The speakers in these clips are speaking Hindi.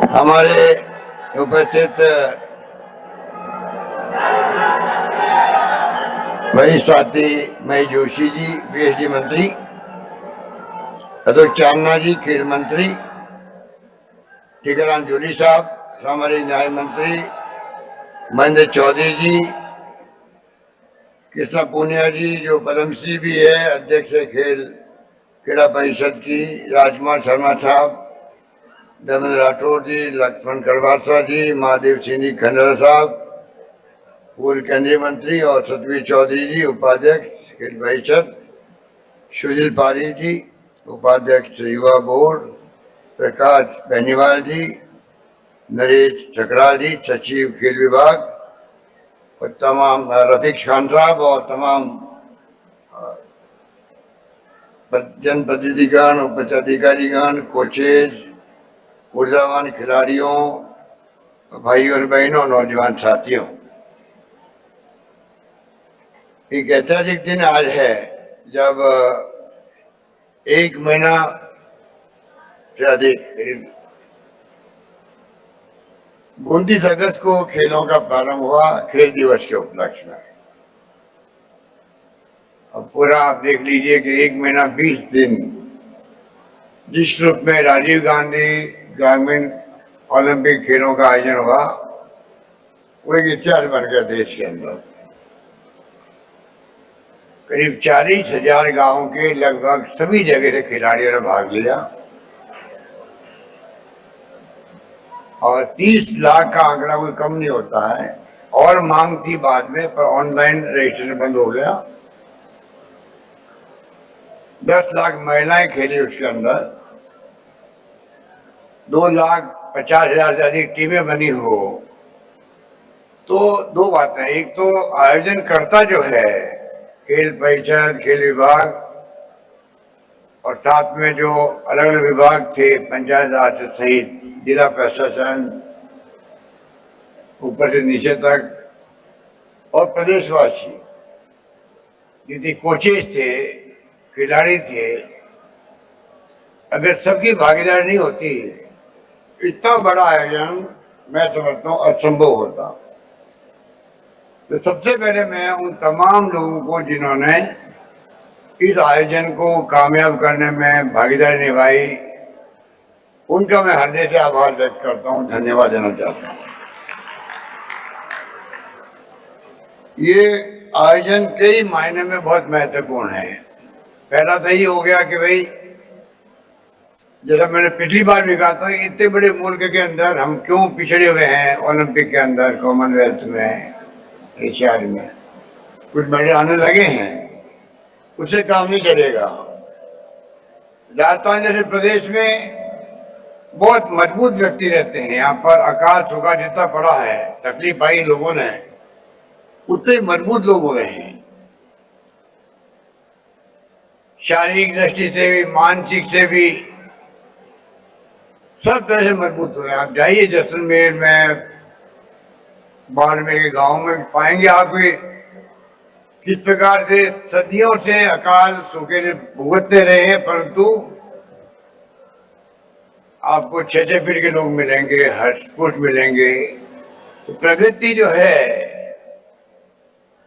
हमारे उपस्थित वही साथी महेश जोशी जी पीएचडी मंत्री, अतुल चांदना जी खेल मंत्री, टीकाराम जूली साहब सामाजिक न्याय मंत्री, महेंद्र चौधरी जी, कृष्णा पूनिया जी जो पद्मश्री भी है, अध्यक्ष खेल क्रीड़ा परिषद की, राजकुमार शर्मा साहब, धर्मेंद्र राठौर जी, लक्ष्मण कड़वासा जी, महादेव सिंह जी खंडर साहब पूर्व केंद्रीय मंत्री, और सतवीर चौधरी जी उपाध्यक्ष खेल परिषद, सुशील पारी जी उपाध्यक्ष युवा बोर्ड, प्रकाश बेनीवाल जी, नरेश ठकराल जी सचिव खेल विभाग, और तमाम रफीक खान साहब और तमाम जनप्रतिनिधिगण, उपचाधिकारीगण, कोचेज, ऊर्जावान खिलाड़ियों, भाई और बहनों, नौजवान साथियों, एक ऐतिहासिक दिन आज है जब 1 महीना से अधिक 29 अगस्त को खेलों का प्रारंभ हुआ खेल दिवस के उपलक्ष्य में। अब पूरा आप देख लीजिए कि 1 महीना 20 दिन जिस रूप में राजीव गांधी ग्रामीण ओलंपिक खेलों का आयोजन हुआ वो एक इतिहास बन गया देश के अंदर। करीब 40,000 गांवों के लगभग सभी जगह से खिलाड़ियों ने भाग लिया और 30 लाख का आंकड़ा कोई कम नहीं होता है। और मांग थी बाद में, पर ऑनलाइन रजिस्ट्रेशन बंद हो गया। 10 लाख महिलाएं खेली उसके अंदर, 2,50,000 से अधिक टीमें बनी हो। तो दो बातें, एक तो आयोजन करता जो है खेल परिषद, खेल विभाग, और साथ में जो अलग अलग विभाग थे, पंचायत राज सहित जिला प्रशासन, ऊपर से नीचे तक, और प्रदेशवासी जितने कोचेज थे, खिलाड़ी थे, अगर सबकी भागीदारी नहीं होती इतना बड़ा आयोजन मैं समझता हूँ असंभव होता। तो सबसे पहले मैं उन तमाम लोगों को जिन्होंने इस आयोजन को कामयाब करने में भागीदारी निभाई, उनका मैं हृदय से आभार व्यक्त करता हूँ, धन्यवाद देना चाहता हूँ। ये आयोजन कई मायने में बहुत महत्वपूर्ण है। पहला तो ये हो गया कि भाई, जैसा मैंने पिछली बार भी कहा था, इतने बड़े मुल्क के अंदर हम क्यों पिछड़े हुए हैं ओलंपिक के अंदर, कॉमनवेल्थ में, एशियाड में कुछ मेडल आने लगे हैं, उससे काम नहीं चलेगा। राजस्थान जैसे प्रदेश में बहुत मजबूत व्यक्ति रहते हैं। यहाँ पर अकाल सूखा जितना पड़ा है, तकलीफ आई लोगों ने, उतने मजबूत लोग हुए हैं, शारीरिक दृष्टि से भी, मानसिक से भी, सब तरह से मजबूत हुए। आप जाइए जैसलमेर में, बाड़मेर के गांव में पाएंगे आप किस प्रकार से सदियों से अकाल सूखे से भुगतते रहे हैं, परंतु आपको 6-6 फीट के लोग मिलेंगे, हर्षपुष्ट मिलेंगे। तो प्रगति जो है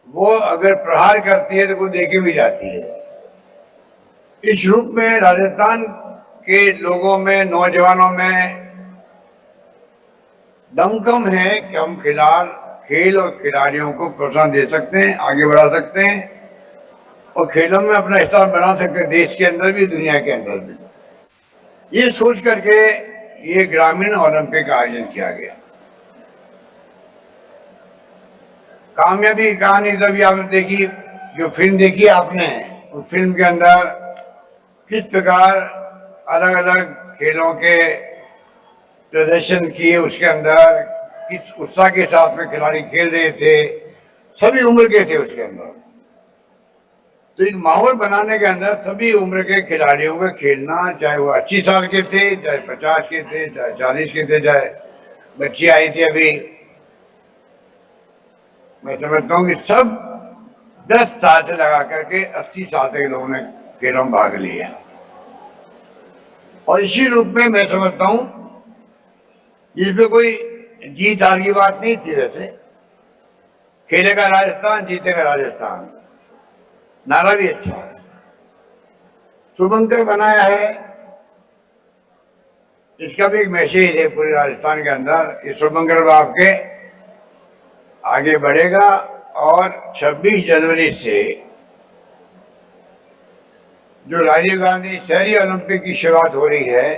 वो अगर प्रहार करती है तो वो देखे भी जाती है। इस रूप में राजस्थान के लोगों में, नौजवानों में दमखम है कि हम खेल और खिलाड़ियों को प्रोत्साहन दे सकते हैं, आगे बढ़ा सकते हैं और खेलों में अपना स्थान बना सकते हैं, देश के अंदर भी, दुनिया के अंदर भी। ये सोच करके ये ग्रामीण ओलंपिक का आयोजन किया गया। कामयाबी की कहानी तभी आपने देखी, जो फिल्म देखी आपने, उस फिल्म के अंदर किस प्रकार अलग अलग खेलों के प्रदर्शन किए, उसके अंदर किस उत्साह के साथ में खिलाड़ी खेल रहे थे, सभी उम्र के थे उसके अंदर। तो एक माहौल बनाने के अंदर सभी उम्र के खिलाड़ियों को खेलना, चाहे वो 80 साल के थे, चाहे 50 के थे, चाहे 40 के थे, चाहे बच्ची आई थी अभी, मैं समझता हूँ कि सब 10 साल से लगा करके 80 साल तक लोगों ने खेलों में भाग लिया। और इसी रूप में मैं समझता हूँ जिसमें कोई जीत हार की बात नहीं थी। वैसे खेलेगा राजस्थान, जीतेगा राजस्थान, नारा भी अच्छा है। शुभंकर बनाया है, इसका भी एक मैसेज है पूरे राजस्थान के अंदर कि शुभंकर बाप के आगे बढ़ेगा। और 26 जनवरी से जो राजीव गांधी शहरी ओलंपिक की शुरुआत हो रही है,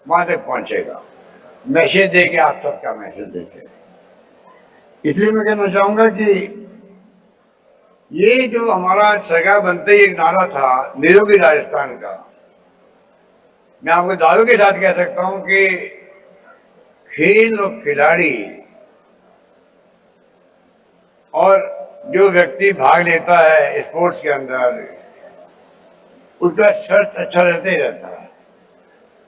वहां तक पहुंचेगा। मैसेज देके, आप सबका मैसेज देके। इसलिए मैं कहना चाहूंगा कि ये जो हमारा सगा बनते ही एक नारा था निरोगी राजस्थान का, मैं आपको दावे के साथ कह सकता हूं कि खेल और खिलाड़ी और जो व्यक्ति भाग लेता है स्पोर्ट्स के अंदर, उसका स्वास्थ्य अच्छा रहते ही रहता है।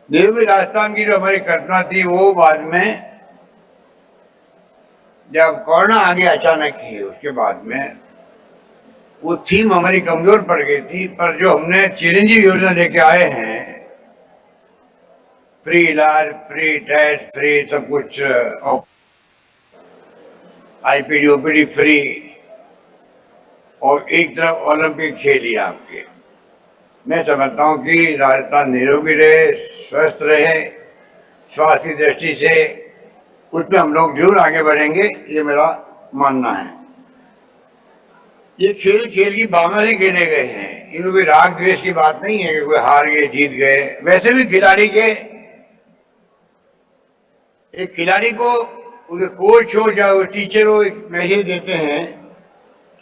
निरोगी राजस्थान की जो हमारी कल्पना थी, वो बाद में जब कोरोना आ गया अचानक ही, उसके बाद में वो थीम हमारी कमजोर पड़ गई थी। पर जो हमने चिरंजीवी योजना लेके आए हैं, फ्री इलाज, फ्री टेस्ट, फ्री सब कुछ, आईपीडी ओपीडी फ्री, और एक तरफ ओलंपिक खेल ही आपके। मैं समझता हूं कि राजस्थान निरोगी रहे, स्वस्थ रहे, स्वास्थ्य की दृष्टि से उसमें हम लोग जरूर आगे बढ़ेंगे, ये मेरा मानना है। ये खेल खेल की भावना से खेले गए हैं, इनमें कोई राग द्वेष की बात नहीं है कि कोई हार गए जीत गए। वैसे भी खिलाड़ी के, एक खिलाड़ी को उनके कोच हो या टीचर हो, एक मैसेज देते हैं,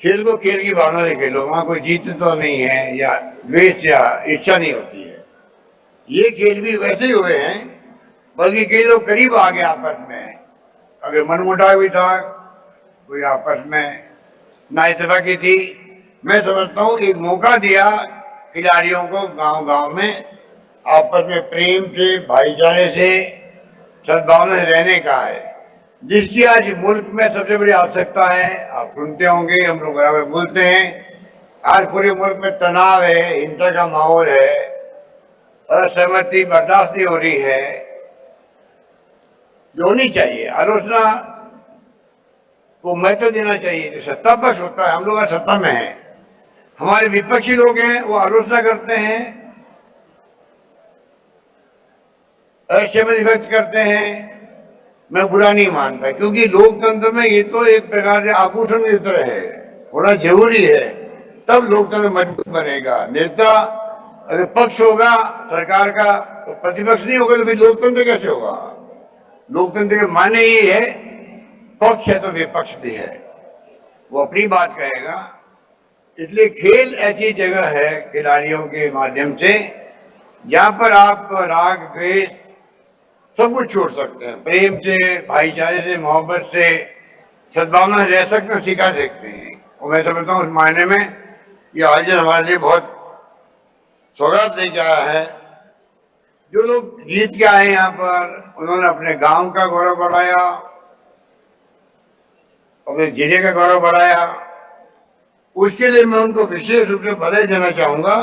खेल को खेल की भावना से खेलो, वहां कोई जीत तो नहीं है या द्वेष या इच्छा नहीं होती है। ये खेल भी वैसे ही हुए हैं, बल्कि कई लोग करीब आ गए आपस में। अगर मनमुटाव भी था, कोई आपस में नाइतफाकी थी, मैं समझता हूँ एक मौका दिया खिलाड़ियों को गांव गांव में आपस में प्रेम से, भाईचारे से, सद्भावना से रहने का है, जिसकी आज मुल्क में सबसे बड़ी आवश्यकता है। आप सुनते होंगे, हम लोग बराबर बोलते हैं, आज पूरे मुल्क में तनाव है, हिंसा का माहौल है, असहमति बर्दाश्त नहीं हो रही है, जो होनी चाहिए। आलोचना को महत्व देना चाहिए। जो सत्ता पक्ष होता है, हम लोग सत्ता में हैं, हमारे विपक्षी लोग हैं, वो आलोचना करते हैं, असहमति व्यक्त करते हैं। मैं बुरा नहीं मानता, क्योंकि लोकतंत्र में ये तो एक प्रकार से आभूषण की तरह है, होना जरूरी है, तब लोकतंत्र मजबूत बनेगा। नेता अगर पक्ष होगा सरकार का तो प्रतिपक्ष नहीं होगा, तो फिर लोकतंत्र कैसे होगा? लोकतंत्र के माने ही है, पक्ष है तो विपक्ष भी है, वो अपनी बात कहेगा। इसलिए खेल ऐसी जगह है खिलाड़ियों के माध्यम से, जहां पर आप राग द्वेष सब कुछ छोड़ सकते हैं, प्रेम से, भाईचारे से, मोहब्बत से, सद्भावना से रह सकते हैं, सिखा सकते हैं। और मैं समझता हूँ उस मायने में ये आयोजन हमारे लिए बहुत सौगात लेके आया है। जो लोग जीत के आए यहाँ पर, उन्होंने अपने गांव का गौरव बढ़ाया, अपने जिले का गौरव बढ़ाया, उसके लिए मैं उनको विशेष रूप से बधाई देना चाहूंगा,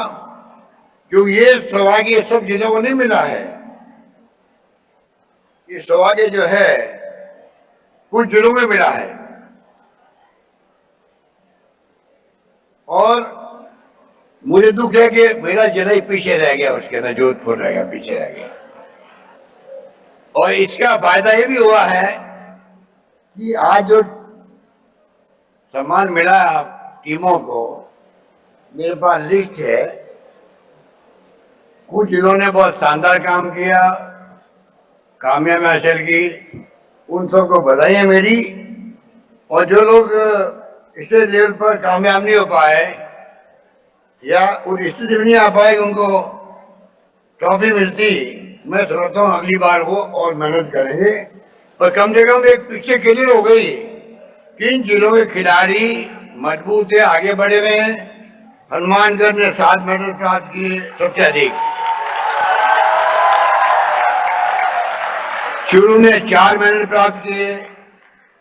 क्योंकि ये सौभाग्य सब जिलों को नहीं मिला है। ये सौभाग्य जो है कुछ जिलों में मिला है, और मुझे दुख है कि मेरा जिला ही पीछे रह गया, उसके अंदर जोधपुर रह गया, पीछे रह गया। और इसका फायदा ये भी हुआ है कि आज जो सम्मान मिला टीमों को, मेरे पास लिस्ट है, कुछ जिन्होंने बहुत शानदार काम किया, कामयाबी हासिल की, उन सबको बधाई है मेरी। और जो लोग स्टेट लेवल पर कामयाब नहीं हो पाए या उस स्थिति में नहीं आ पाए उनको ट्रॉफी मिलती, मैं समझता हूँ अगली बार वो और मेहनत करेंगे। पर कम से कम एक पिक्चर क्लियर हो गई, किन जिलों के खिलाड़ी मजबूत है, आगे बढ़े हुए हैं। हनुमानगढ़ ने 7 मेडल प्राप्त किए, सबसे अधिक। चूरू ने 4 मेडल प्राप्त किए,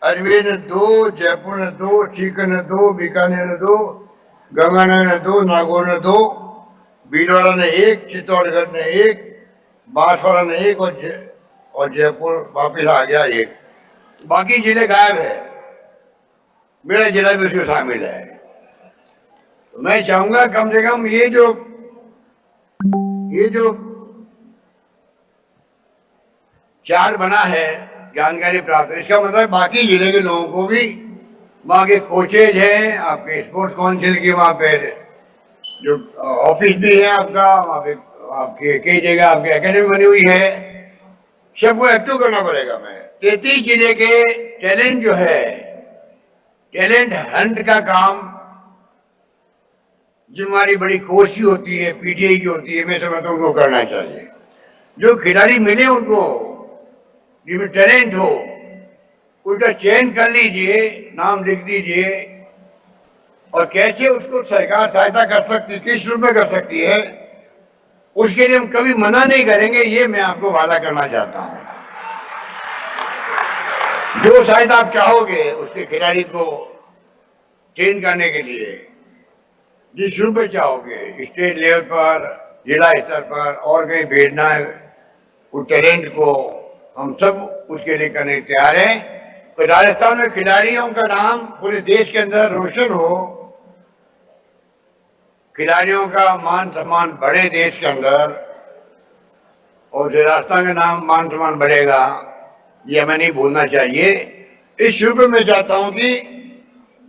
अजमेर ने 2, जयपुर ने 2, सीकर ने 2, बीकानेर ने 2, गंगानगर ने 2, नागौर ने 2, भीलवाड़ा ने एक, चित्तौड़गढ़ ने एक, बांसवाड़ा ने एक और जयपुर वापिस आ गया एक। बाकी जिले गायब है, मेरा जिला भी उसमें शामिल है। तो मैं चाहूंगा कम से कम ये जो चार्ट बना है जानकारी प्राप्त, इसका मतलब बाकी जिले के लोगों को भी, वहाँ के कोचेज हैं, आपके स्पोर्ट्स काउंसिल की वहाँ पे जो ऑफिस भी है आपका, वहाँ पे आपके कई जगह आपकी एकेडमी बनी हुई है, सबको एक्टिव करना पड़ेगा। मैं 33 जिले के टैलेंट जो है, टैलेंट हंट का काम जो हमारी बड़ी कोर्स की होती है, पीटीआई की होती है, मैं समझता हूँ उनको करना चाहिए। जो खिलाड़ी मिले उनको जिसमें टैलेंट हो, उसका चयन कर लीजिए, नाम लिख दीजिए, और कैसे उसको सरकार सहायता कर सकती है, किस रूप में कर सकती है, उसके लिए हम कभी मना नहीं करेंगे, ये मैं आपको वादा करना चाहता हूं। जो सहायता आप चाहोगे उसके खिलाड़ी को ट्रेन करने के लिए, जिस रूप में चाहोगे, स्टेट लेवल पर, जिला स्तर पर और कहीं भेजना है उस टैलेंट को, हम सब उसके लिए करने तैयार हैं। तो राजस्थान में खिलाड़ियों का नाम पूरे देश के अंदर रोशन हो, खिलाड़ियों का मान सम्मान बढ़े देश के अंदर, और राजस्थान का नाम मान सम्मान बढ़ेगा, ये हमें नहीं भूलना चाहिए। इस रूप में मैं चाहता हूं कि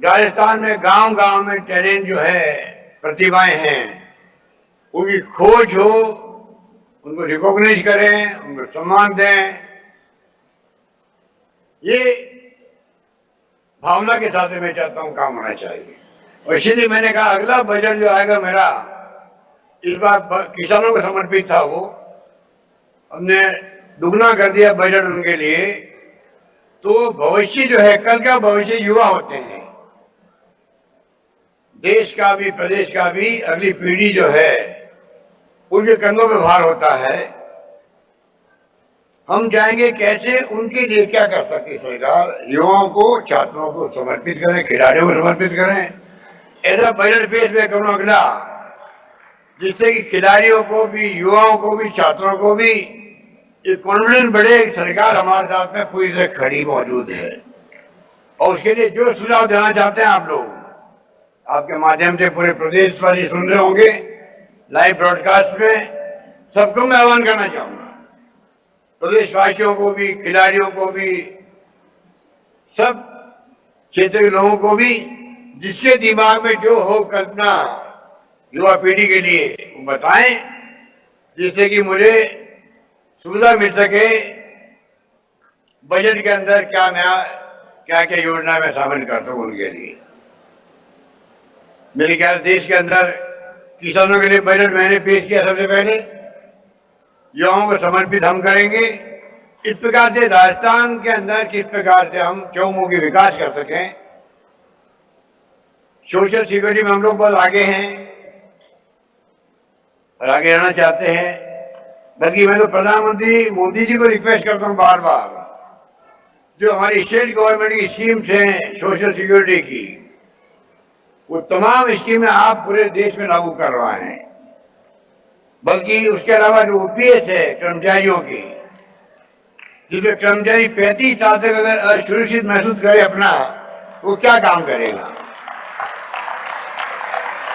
राजस्थान में गांव गांव में टैलेंट जो है, प्रतिभाएं हैं, उनकी खोज हो, उनको रिकॉग्नाइज करें, उनको सम्मान दें। ये भावना के साथ मैं चाहता हूं काम होना चाहिए। और इसीलिए मैंने कहा अगला बजट जो आएगा मेरा, इस बार किसानों को समर्पित था, वो हमने दुगना कर दिया बजट उनके लिए। तो भविष्य जो है, कल का भविष्य युवा होते हैं, देश का भी प्रदेश का भी, अगली पीढ़ी जो है उनके कंधों पे भार होता है। हम जाएंगे कैसे, उनके लिए क्या कर सकती है सरकार, युवाओं को, छात्रों को समर्पित करें, खिलाड़ियों को समर्पित करें, ऐसा बजट पेश में करूँ अगला, जिससे कि खिलाड़ियों को भी, युवाओं को भी, छात्रों को भी ये कॉन्फिडेंस बढ़े, सरकार हमारे साथ में पूरी तरह खड़ी मौजूद है। और उसके लिए जो सुझाव देना चाहते हैं आप लोग, आपके माध्यम से पूरे प्रदेश वाले सुन रहे होंगे लाइव ब्रॉडकास्ट में, सबको मैं आह्वान करना चाहूंगा, प्रदेशवासियों को भी, खिलाड़ियों को भी, सब क्षेत्र के लोगों को भी, जिसके दिमाग में जो हो कल्पना युवा पीढ़ी के लिए, वो बताएं, जिससे कि मुझे सुविधा मिल सके बजट के अंदर क्या क्या योजना में शामिल कर सकूं उनके लिए। मेरे ख्याल देश के अंदर किसानों के लिए बजट मैंने पेश किया सबसे पहले, युवाओं को समर्पित हम करेंगे। इस प्रकार से राजस्थान के अंदर किस प्रकार से हम चौमुखी विकास कर सकें, सोशल सिक्योरिटी में हम लोग बहुत आगे हैं और आगे रहना चाहते हैं। बल्कि मैं तो प्रधानमंत्री मोदी जी को रिक्वेस्ट करता हूं बार बार, जो हमारी स्टेट गवर्नमेंट की स्कीम्स हैं सोशल सिक्योरिटी की, वो तमाम स्कीमें आप पूरे देश में लागू करवाएं। बल्कि उसके अलावा जो ओपीएस है कर्मचारियों की, जिसमें कर्मचारी 35 साल तक अगर असुरक्षित महसूस करे अपना, वो क्या काम करेगा।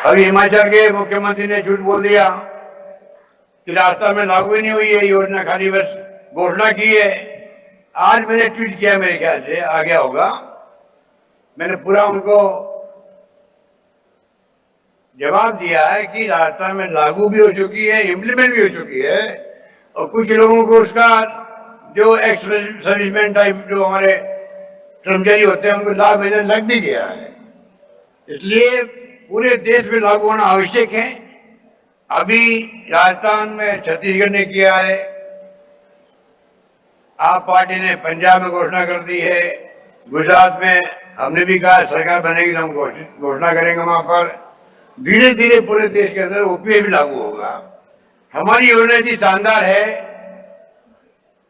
अभी हिमाचल के मुख्यमंत्री ने झूठ बोल दिया कि राजस्थान में लागू ही नहीं हुई है योजना, खाली बस घोषणा की है। आज मैंने ट्वीट किया, मेरे ख्याल से आ गया होगा, मैंने पूरा उनको जवाब दिया है कि राजस्थान में लागू भी हो चुकी है, इम्प्लीमेंट भी हो चुकी है, और कुछ लोगों को उसका जो एक्स सर्विसमैन टाइप जो हमारे कर्मचारी होते हैं, उनको लाभ मिलने लग भी गया है। इसलिए पूरे देश में लागू होना आवश्यक है। अभी राजस्थान में छत्तीसगढ़ ने किया है, आप पार्टी ने पंजाब में घोषणा कर दी है, गुजरात में हमने भी कहा सरकार बनेगी तो हम घोषणा करेंगे वहां पर। धीरे धीरे पूरे देश के अंदर ओपीए भी लागू होगा। हमारी योजना इतनी शानदार है,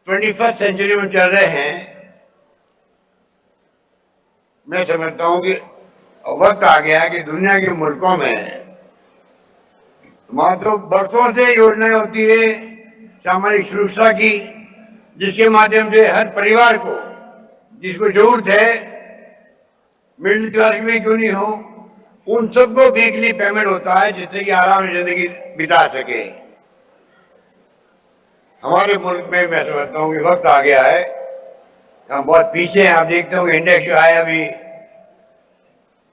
21st सेंचुरी में चल रहे हैं। मैं समझता हूं कि वक्त आ गया है कि दुनिया के मुल्कों में वहां तो बरसों से योजनाएं होती है सामाजिक सुरक्षा की, जिसके माध्यम से हर परिवार को जिसको जरूरत है, मिडिल क्लास में क्यों नहीं हो, उन सबको वीकली पेमेंट होता है, जिससे कि आराम से जिंदगी बिता सके। हमारे मुल्क में मैं समझता हूँ कि वक्त आ गया है, हम बहुत पीछे हैं। आप देखते हो कि इंडेक्स जो आया अभी,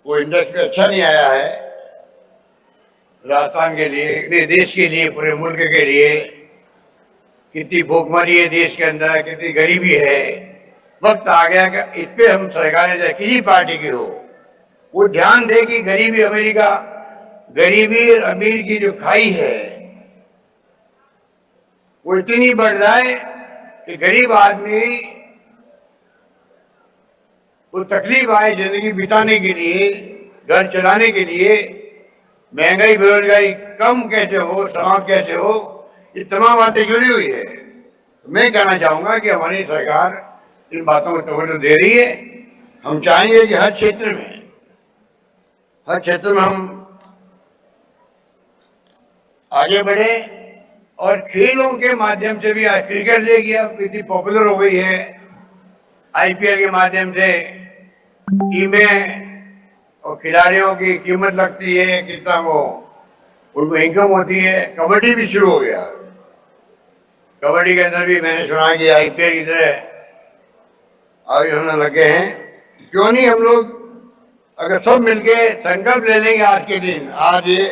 वो इंडेक्स भी अच्छा नहीं आया है राजस्थान के लिए, देश के लिए, पूरे मुल्क के लिए। कितनी भूखमरी है देश के अंदर, कितनी गरीबी है। वक्त आ गया कि इस पे हम सरकारें चाहे किसी पार्टी की हो, वो ध्यान दे कि गरीबी अमेरिका, गरीबी और अमीर की जो खाई है वो इतनी बढ़ रहा है कि गरीब आदमी को तकलीफ आए जिंदगी बिताने के लिए, घर चलाने के लिए। महंगाई, बेरोजगारी कम कैसे हो, समाप्त कैसे हो, ये तमाम बातें जुड़ी हुई है। मैं कहना चाहूंगा कि हमारी सरकार इन बातों को तवज्जो दे रही है। हम चाहेंगे कि हर क्षेत्र में हम आगे बढ़े, और खेलों के माध्यम से भी। आज क्रिकेट देखिए अब इतनी पॉपुलर हो गई है, आईपीएल के माध्यम से टीमें और खिलाड़ियों की कीमत लगती है, कितना वो उनको इनकम होती है। कबड्डी भी शुरू हो गया, कबड्डी के अंदर भी मैंने सुना कि आईपीएल की तरह आगे होने लगे हैं। क्यों नहीं हम लोग अगर सब मिलके संकल्प ले लेंगे, आज के दिन, आज ये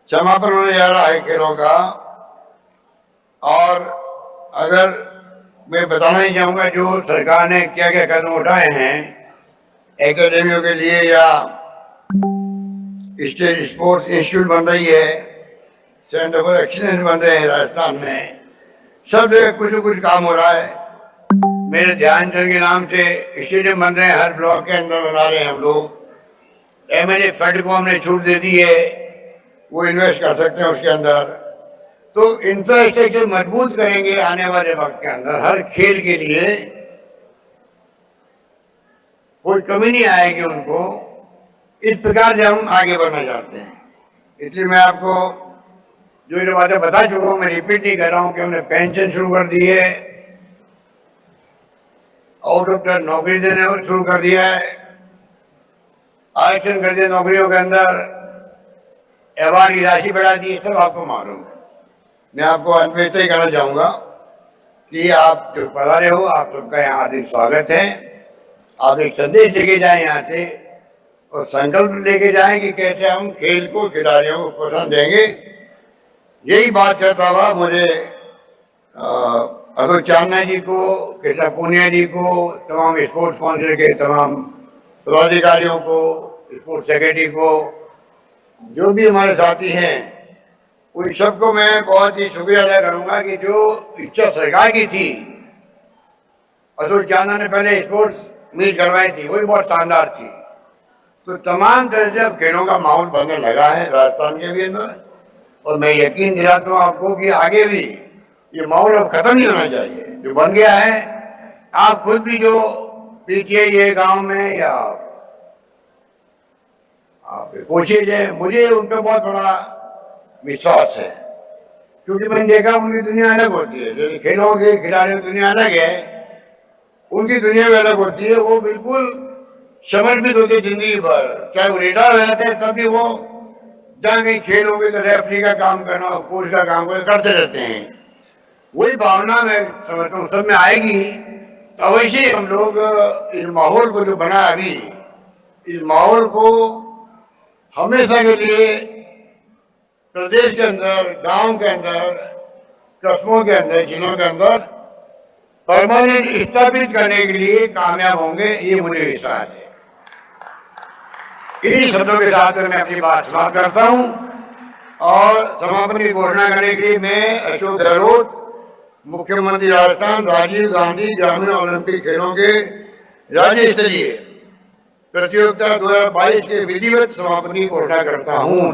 समापन होने जा रहा है खेलों का, और अगर मैं बताना ही चाहूँगा जो सरकार ने क्या क्या कदम उठाए हैं एकेडमियों के लिए, या स्टेट स्पोर्ट्स इंस्टीट्यूट बन रही है, सेंटर फॉर एक्सीलेंस बन रहे हैं राजस्थान में, सब जगह कुछ न कुछ काम हो रहा है। मेरे ध्यानचंद के नाम से स्टेडियम बन रहे हैं, हर ब्लॉक के अंदर बना रहे हैं हम लोग। एमएलए फंड को हमने छूट दे दी है, वो इन्वेस्ट कर सकते हैं उसके अंदर। तो इंफ्रास्ट्रक्चर मजबूत करेंगे आने वाले वक्त के अंदर, हर खेल के लिए कोई कमी नहीं आएगी उनको। इस प्रकार से हम आगे बढ़ना चाहते हैं। इसलिए मैं आपको जो ये बातें बता चुका हूँ, मैं रिपीट नहीं कर रहा हूँ कि हमने पेंशन शुरू कर दी है, आउट ऑफ टर्न नौकरी देने शुरू कर दिया है, आरक्षण कर दिया नौकरियों के अंदर, अवार्ड की राशि बढ़ा दी, सब आपको मालूम है। मैं आपको अंत में इतना ही कहना चाहूँगा कि आप जो पधारे हो, आप सबका यहाँ हार्दिक स्वागत है। आप एक संदेश लेके जाएं यहाँ से, और संकल्प लेके जाएं कि कैसे हम खेल को, खिलाड़ियों को प्रोत्साहन देंगे। यही बात कहता हुआ मुझे अशोक चांदना जी को, कृष्णा पूनिया जी को, तमाम स्पोर्ट्स काउंसिल के तमाम पदाधिकारियों को, स्पोर्ट्स सेक्रेटरी को, जो भी हमारे साथी हैं, उन सबको मैं बहुत ही शुक्रिया अदा करूंगा कि जो इच्छा सरकार की थी, अशोक चांदना ने पहले स्पोर्ट्स मीट करवाई थी, वही बहुत शानदार थी। तो तमाम तरह से अब खेलों का माहौल बनने लगा है राजस्थान के भी अंदर, और मैं यकीन दिलाता हूँ आपको कि आगे भी ये माहौल अब खत्म नहीं होना चाहिए जो बन गया है। आप खुद भी जो पीटीआई है गांव में, या आप कोशिश है, मुझे उन पर बहुत बड़ा विश्वास है, क्योंकि मैंने देखा उनकी दुनिया अलग होती है। जैसे खेलों के खिलाड़ियों की दुनिया अलग है, उनकी दुनिया भी अलग होती है। वो बिल्कुल समर्पित होते जिंदगी भर, चाहे वो रिटायर हो जाते हैं तब भी वो जहाँ कहीं खेल होंगे तो रेफरी का काम करना, कोच का काम करते रहते हैं। वही भावना मैं समझता हूँ सब में आएगी, तो अवश्य हम लोग इस माहौल को जो बना अभी, इस माहौल को हमेशा के लिए प्रदेश के अंदर, गांव के अंदर, कस्बों के अंदर, जिलों के अंदर परमानेंट स्थापित करने के लिए कामयाब होंगे, ये मुझे विश्वास है। इन्हीं शब्दों के साथ मैं अपनी बात समाप्त करता हूं, और समापन की घोषणा करने के लिए मैं अशोक गहलोत, मुख्यमंत्री राजस्थान, राजीव गांधी ग्रामीण ओलंपिक खेलों के राज्य स्तरीय प्रतियोगिता 2022 के विधिवत समापन की घोषणा करता हूं।